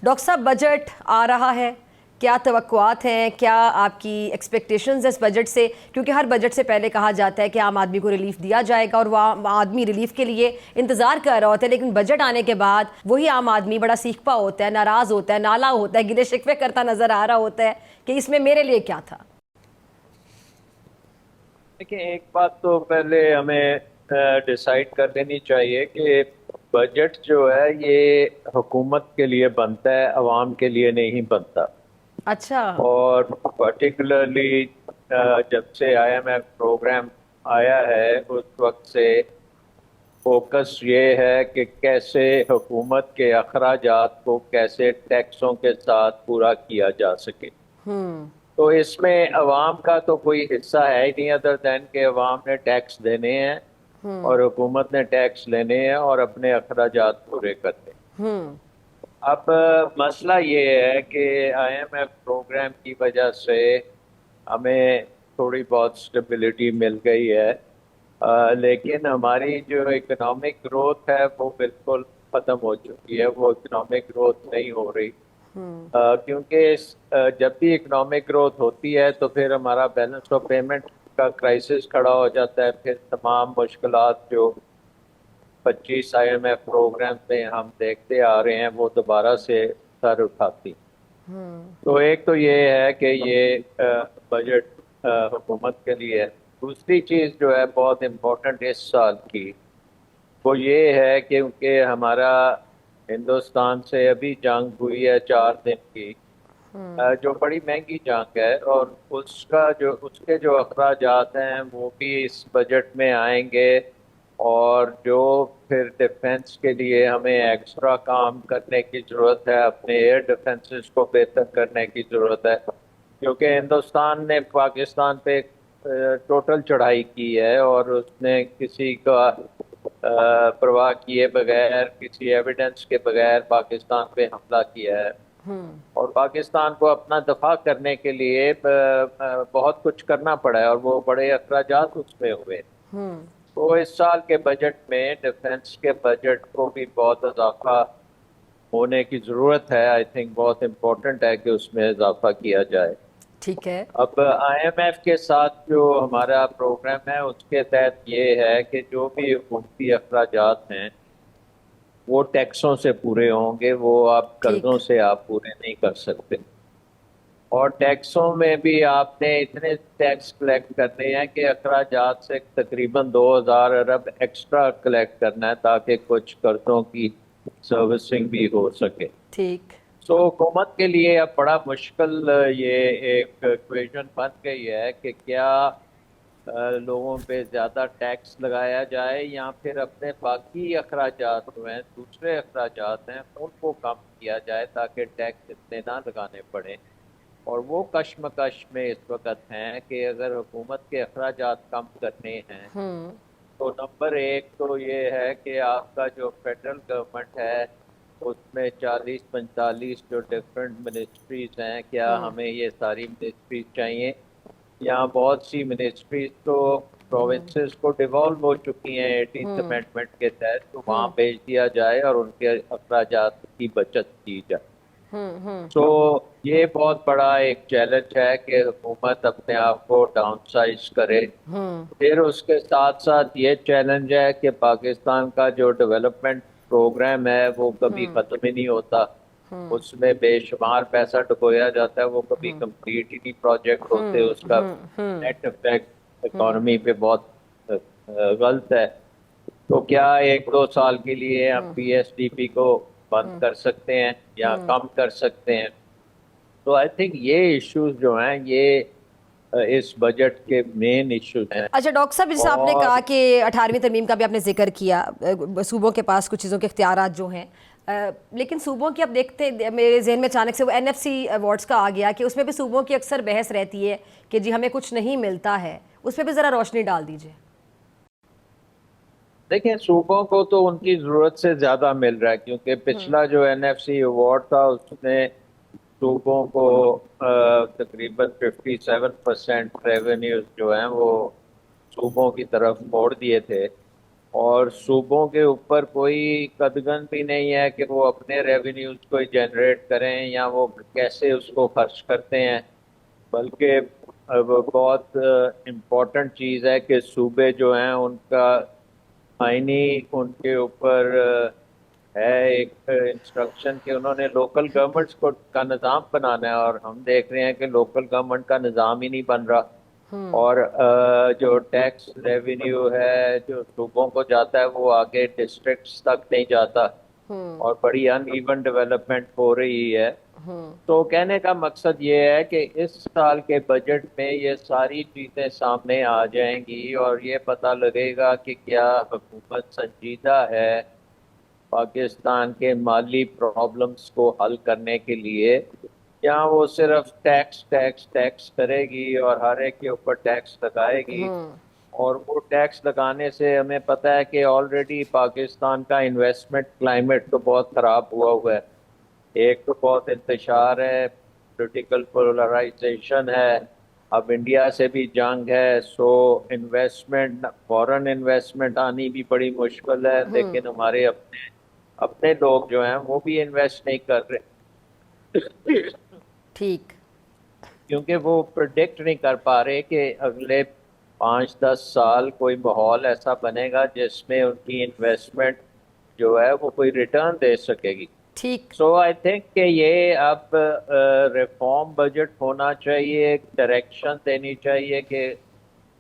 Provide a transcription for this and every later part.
Doctor صاحب budget آ رہا ہے، کیا توقعات ہیں، کیا آپ کی ایکسپیکٹیشنز اس بجٹ سے؟ کیونکہ ہر بجٹ سے پہلے کہا جاتا ہے کہ عام آدمی کو ریلیف دیا جائے گا اور وہ عام آدمی ریلیف کے لیے انتظار کر رہا ہوتا ہے، لیکن بجٹ آنے کے بعد وہی عام آدمی بڑا سیکھپا ہوتا ہے، ناراض ہوتا ہے، نالا ہوتا ہے، گلے شکوے کرتا نظر آ رہا ہوتا ہے کہ اس میں میرے لیے کیا تھا۔ دیکھیں، ایک بات تو پہلے ہمیں ڈیسائیڈ کر لینی چاہیے کہ بجٹ جو ہے یہ حکومت کے لیے بنتا ہے، عوام کے لیے نہیں بنتا۔ اچھا۔ اور پرٹیکولرلی جب سے آئی ایم ایف پروگرام آیا ہے اس وقت سے فوکس یہ ہے کہ کیسے حکومت کے اخراجات کو کیسے ٹیکسوں کے ساتھ پورا کیا جا سکے۔ تو اس میں عوام کا تو کوئی حصہ ہے ہی نہیں ادر دین کہ عوام نے ٹیکس دینے ہیں اور حکومت نے ٹیکس لینے ہیں اور اپنے اخراجات پورے کرنے ہیں۔ اب مسئلہ یہ ہے کہ آئی ایم ایف پروگرام کی وجہ سے ہمیں تھوڑی بہت سٹیبلٹی مل گئی ہے، لیکن ہماری جو اکنامک گروتھ ہے وہ بالکل ختم ہو چکی ہے، وہ اکنامک گروتھ نہیں ہو رہی، کیونکہ جب بھی اکنامک گروتھ ہوتی ہے تو پھر ہمارا بیلنس آف پیمنٹ کا کرائسس کھڑا ہو جاتا ہے، پھر تمام مشکلات جو 25 آئی ایم ایف پروگرام میں ہم دیکھتے آ رہے ہیں وہ دوبارہ سے سر اٹھاتی۔ تو ایک تو یہ ہے کہ یہ بجٹ حکومت کے لیے ہے۔ دوسری چیز جو ہے بہت امپورٹنٹ اس سال کی وہ یہ ہے کیونکہ ہمارا ہندوستان سے ابھی جنگ ہوئی ہے 4 دن کی، جو بڑی مہنگی جنگ ہے، اور اس کے جو اخراجات ہیں وہ بھی اس بجٹ میں آئیں گے، اور جو پھر ڈیفنس کے لیے ہمیں ایکسٹرا کام کرنے کی ضرورت ہے، اپنے ایئر ڈیفنسز کو بہتر کرنے کی ضرورت ہے، کیونکہ ہندوستان نے پاکستان پہ ٹوٹل چڑھائی کی ہے اور اس نے کسی کا پرواہ کیے بغیر، کسی ایویڈنس کے بغیر پاکستان پہ حملہ کیا ہے، اور پاکستان کو اپنا دفاع کرنے کے لیے بہت کچھ کرنا پڑا ہے اور وہ بڑے اخراجات اس میں ہوئے۔ تو اس سال کے بجٹ میں ڈیفنس کے بجٹ کو بھی بہت اضافہ ہونے کی ضرورت ہے، آئی تھنک بہت امپورٹنٹ ہے کہ اس میں اضافہ کیا جائے۔ ٹھیک ہے۔ اب آئی ایم ایف کے ساتھ جو ہمارا پروگرام ہے اس کے تحت یہ ہے کہ جو بھی حکومتی اخراجات ہیں وہ ٹیکسوں سے پورے ہوں گے، وہ آپ ٹھیک۔ قرضوں سے آپ پورے نہیں کر سکتے، اور ٹیکسوں میں بھی آپ نے اتنے ٹیکس کلیکٹ کرنے ہیں کہ اخراجات سے تقریباً 2000 ارب ایکسٹرا کلیکٹ کرنا ہے تاکہ کچھ قرضوں کی سروسنگ بھی ہو سکے۔ ٹھیک۔ سو حکومت کے لیے اب بڑا مشکل یہ ایک ایکویشن بن گئی ہے کہ کیا لوگوں پہ زیادہ ٹیکس لگایا جائے یا پھر اپنے باقی اخراجات جو ہیں، دوسرے اخراجات ہیں، ان کو کم کیا جائے تاکہ ٹیکس اتنے نہ لگانے پڑیں۔ اور وہ کشمکش میں اس وقت ہیں کہ اگر حکومت کے اخراجات کم کرنے ہیں تو نمبر ایک تو یہ ہے کہ آپ کا جو فیڈرل گورنمنٹ ہے اس میں 40-45 جو ڈفرینٹ منسٹریز ہیں، کیا ہمیں یہ ساری منسٹریز چاہیے؟ یہاں بہت سی منسٹریز تو پروونسز کو ڈیوالو ہو چکی ہیں 18th امینڈمنٹ کے تحت، تو وہاں بھیج دیا جائے اور ان کے اخراجات کی بچت کی جائے۔ تو یہ بہت بڑا ایک چیلنج ہے کہ حکومت اپنے آپ کو ڈاؤن سائز کرے۔ پھر اس کے ساتھ ساتھ یہ چیلنج ہے کہ پاکستان کا جو ڈیولپمنٹ پروگرام ہے وہ کبھی ختم ہی نہیں ہوتا، اس میں بے شمار پیسہ ڈبویا جاتا ہے، وہ کبھی کمپلیٹ ہی نہیں پروجیکٹ ہوتے، اس کا نیٹ افیکٹ اکانومی پہ بہت غلط ہے۔ تو کیا 1-2 سال کے لیے ہم پی ایس ڈی پی کو بند کر سکتے ہیں یا کم کر سکتے ہیں؟ تو آئی تھنک یہ ایشوز جو ہیں یہ اس بجٹ کے مین ایشوز ہیں۔ اچھا ڈاکٹر صاحب، جیسے آپ نے اور کہا کہ 18ویں ترمیم کا بھی آپ نے ذکر کیا، صوبوں کے پاس کچھ چیزوں کے اختیارات جو ہیں، لیکن صوبوں کی اب دیکھتے میرے ذہن میں اچانک سے وہ این ایف سی ایوارڈز کا آ گیا کہ اس میں بھی صوبوں کی اکثر بحث رہتی ہے کہ جی ہمیں کچھ نہیں ملتا ہے، اس پہ بھی ذرا روشنی ڈال دیجیے۔ دیکھیں، صوبوں کو تو ان کی ضرورت سے زیادہ مل رہا ہے، کیونکہ پچھلا جو این ایف سی ایوارڈ تھا اس نے صوبوں کو تقریباً 57% ریونیوز جو ہیں وہ صوبوں کی طرف موڑ دیے تھے، اور صوبوں کے اوپر کوئی قدغن بھی نہیں ہے کہ وہ اپنے ریونیوز کو جنریٹ کریں یا وہ کیسے اس کو خرچ کرتے ہیں، بلکہ وہ بہت امپورٹنٹ چیز ہے کہ صوبے جو ہیں ان کا آئینی ان کے اوپر ہے ایک انسٹرکشن کہ انہوں نے لوکل گورنمنٹس کو کا نظام بنانا ہے، اور ہم دیکھ رہے ہیں کہ لوکل گورنمنٹ کا نظام ہی نہیں بن رہا، اور جو ٹیکس ریونیو ہے جو صوبوں کو جاتا ہے وہ آگے ڈسٹرکٹس تک نہیں جاتا، اور بڑی ان ایون ڈیولپمنٹ ہو رہی ہے۔ تو کہنے کا مقصد یہ ہے کہ اس سال کے بجٹ میں یہ ساری چیزیں سامنے آ جائیں گی اور یہ پتہ لگے گا کہ کیا حکومت سنجیدہ ہے پاکستان کے مالی پرابلمز کو حل کرنے کے لیے، یا وہ صرف ٹیکس ٹیکس ٹیکس کرے گی اور ہر ایک کے اوپر ٹیکس لگائے گی۔ اور وہ ٹیکس لگانے سے ہمیں پتہ ہے کہ آلریڈی پاکستان کا انویسٹمنٹ کلائمیٹ تو بہت خراب ہوا ہے، ایک تو بہت انتشار ہے، پولیٹیکل پولرائزیشن ہے، اب انڈیا سے بھی جنگ ہے، سو انویسٹمنٹ فورن انویسٹمنٹ آنی بھی بڑی مشکل ہے، لیکن ہمارے اپنے لوگ جو ہیں وہ بھی انویسٹ نہیں کر رہے ٹھیک، کیونکہ وہ پرڈکٹ نہیں کر پا رہے کہ اگلے 5-10 سال کوئی ماحول ایسا بنے گا جس میں ان کی انویسٹمنٹ جو ہے وہ کوئی ریٹرن دے سکے گی۔ ٹھیک، سو آئی تھنک کہ یہ اب ریفارم بجٹ ہونا چاہیے، ڈائریکشن دینی چاہیے کہ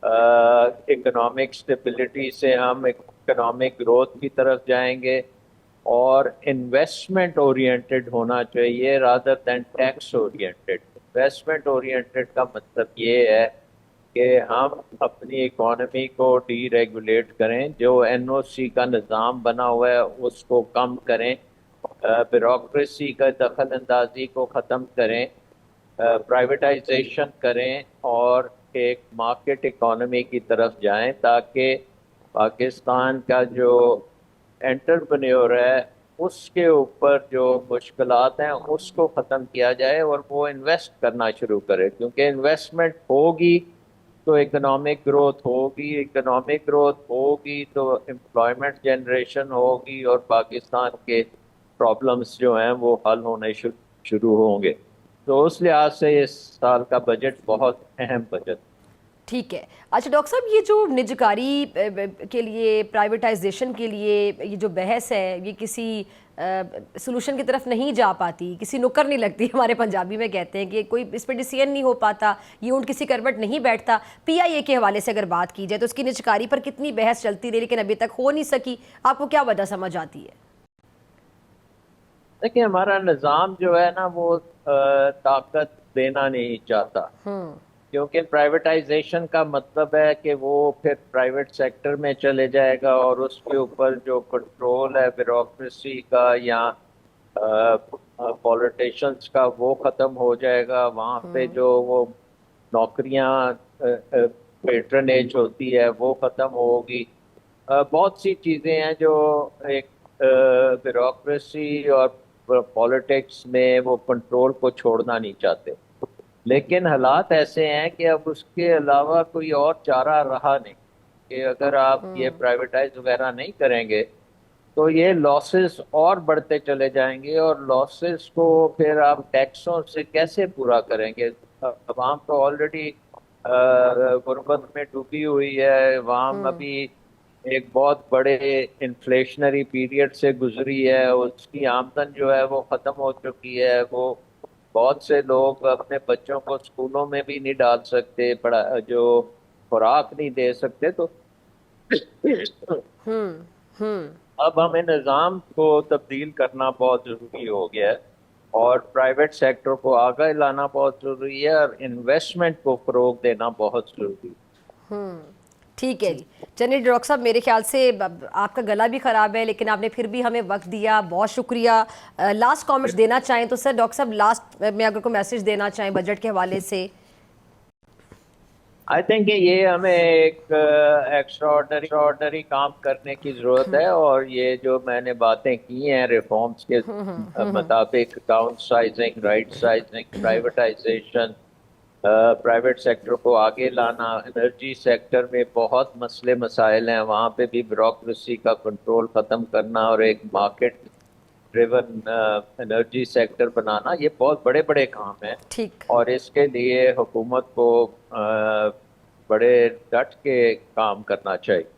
اکنامک اسٹیبلٹی سے ہم اکنامک گروتھ کی طرف جائیں گے، اور انویسٹمنٹ اورینٹڈ ہونا چاہیے rather than tax oriented. Investment oriented کا مطلب یہ ہے کہ ہم اپنی اکانومی کو ڈی ریگولیٹ کریں، جو این او سی کا نظام بنا ہوا ہے اس کو کم کریں، بیوروکریسی کا دخل اندازی کو ختم کریں، پرائیویٹائزیشن کریں، اور ایک مارکیٹ اکانومی کی طرف جائیں تاکہ پاکستان کا جو انٹرپرینیور ہے اس کے اوپر جو مشکلات ہیں اس کو ختم کیا جائے اور وہ انویسٹ کرنا شروع کرے، کیونکہ انویسٹمنٹ ہوگی تو اکنامک گروتھ ہوگی، اکنامک گروتھ ہوگی تو امپلائمنٹ جنریشن ہوگی، اور پاکستان کے پرابلمس جو ہیں وہ حل ہونے شروع ہوں گے۔ تو اس لحاظ سے اس سال کا بجٹ بہت اہم بجٹ۔ ٹھیک ہے۔ اچھا ڈاکٹر صاحب، یہ جو نجکاری کے لیے، پرائیویٹائزیشن کے لیے یہ جو بحث ہے، یہ کسی سلوشن کی طرف نہیں جا پاتی، کسی نکر نہیں لگتی، ہمارے پنجابی میں کہتے ہیں کہ کوئی اس پہ ڈیسیژن نہیں ہو پاتا، یہ اونٹ کسی کروٹ نہیں بیٹھتا۔ پی آئی اے کے حوالے سے اگر بات کی جائے تو اس کی نجکاری پر کتنی بحث چلتی رہی لیکن ابھی تک ہو نہیں سکی، آپ کو کیا وجہ سمجھ آتی ہے؟ دیکھیں، ہمارا نظام جو ہے نا وہ طاقت دینا نہیں چاہتا، کیونکہ پرائیویٹائزیشن کا مطلب ہے کہ وہ پھر پرائیویٹ سیکٹر میں چلے جائے گا اور اس کے اوپر جو کنٹرول ہے بیوروکریسی کا یا پولیٹیشنز کا وہ ختم ہو جائے گا، وہاں پہ جو وہ نوکریاں پیٹرنیج ہوتی ہے وہ ختم ہوگی۔ بہت سی چیزیں ہیں جو ایک بیوروکریسی اور پالیٹکس میں وہ کنٹرول کو چھوڑنا نہیں چاہتے، لیکن حالات ایسے ہیں کہ اب اس کے علاوہ کوئی اور چارہ رہا نہیں کہ اگر آپ یہ پرائیویٹائز وغیرہ نہیں کریں گے تو یہ لاسز اور بڑھتے چلے جائیں گے، اور لاسز کو پھر آپ ٹیکسوں سے کیسے پورا کریں گے؟ عوام تو آلریڈی غربت میں ڈوبی ہوئی ہے، عوام ابھی ایک بہت بڑے انفلیشنری پیریڈ سے گزری ہے، اس کی آمدن جو ہے وہ ختم ہو چکی ہے، وہ بہت سے لوگ اپنے بچوں کو اسکولوں میں بھی نہیں ڈال سکتے، جو خوراک نہیں دے سکتے۔ تو اب ہمیں نظام کو تبدیل کرنا بہت ضروری ہو گیا ہے، اور پرائیویٹ سیکٹر کو آگے لانا بہت ضروری ہے، اور انویسٹمنٹ کو فروغ دینا بہت ضروری ہے۔ ٹھیک ہے جی، چلیے ڈاکٹر صاحب، میرے خیال سے آپ کا گلا بھی خراب ہے لیکن آپ نے پھر بھی ہمیں وقت دیا، بہت شکریہ۔ لاسٹ کامنٹس دینا چاہیں تو سر ڈاکٹر صاحب لاسٹ میں اگر کوئی میسج دینا چاہیں بجٹ کے حوالے سے۔ آئی تھنک کہ یہ ہمیں ایک ایکسٹراڈنری کام کرنے کی ضرورت ہے، اور یہ جو میں نے باتیں کی ہیں ریفارمز کے مطابق، downsizing, rightsizing, privatisation, private sector کو آگے لانا. انرجی سیکٹر میں بہت مسئلے مسائل ہیں, وہاں پہ بھی بیوروکریسی کا کنٹرول ختم کرنا اور ایک مارکیٹ ڈریون انرجی سیکٹر بنانا, یہ بہت بڑے بڑے کام ہیں. ٹھیک. اور اس کے لیے حکومت کو بڑے ڈٹ کے کام کرنا چاہیے.